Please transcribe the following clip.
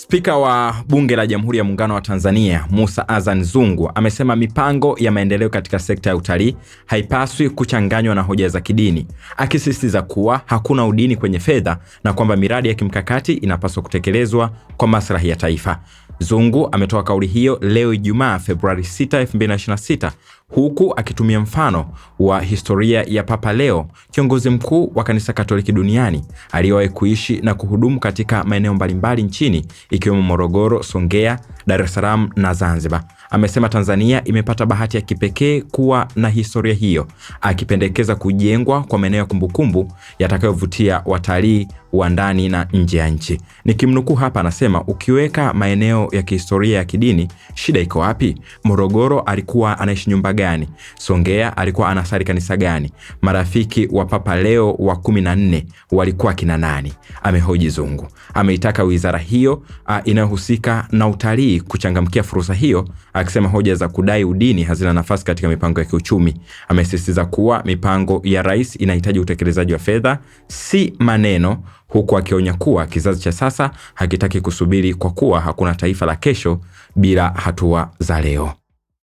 Spika wa Bunge la Jamhuri ya Muungano wa Tanzania, Mussa Azzan Zungu, amesema mipango ya maendeleo katika sekta ya utalii haipaswi kuchanganywa na hoja za kidini, akisisitiza kuwa hakuna udini kwenye fedha na kwamba miradi ya kimkakati inapaswa kutekelezwa kwa maslahi ya taifa. Zungu ametoa kauli hiyo leo Ijumaa Februari 6, 2026, huku akitumia mfano wa historia ya Papa Leo, kiongozi mkuu wa kanisa Katoliki duniani aliyewahi kuishi na kuhudumu katika maeneo mbalimbali nchini ikiwemo Morogoro, Songea, Dar es Salaam na Zanzibar. Amesema Tanzania imepata bahati ya kipekee kuwa na historia hiyo, akipendekeza kujengwa kwa maeneo ya kumbukumbu yatakayovutia watalii wa ndani na nje ya nchi. Nikimnukuu hapa, anasema ukiweka maeneo ya kihistoria ya kidini, shida iko wapi? Morogoro alikuwa anaishi nyumba gani? Songea alikuwa anasali kanisa gani? Marafiki wa Papa Leo wa 14 walikuwa kina nani? Amehoji Zungu. Ameitaka wizara hiyo inayohusika na utalii kuchangamkia fursa hiyo, akisema hoja za kudai udini hazina nafasi katika mipango ya kiuchumi. Amesisitiza kuwa mipango ya rais inahitaji utekelezaji wa fedha, si maneno, huku akionya kuwa kizazi cha sasa hakitaki kusubiri kwa kuwa hakuna taifa la kesho bila hatua za leo.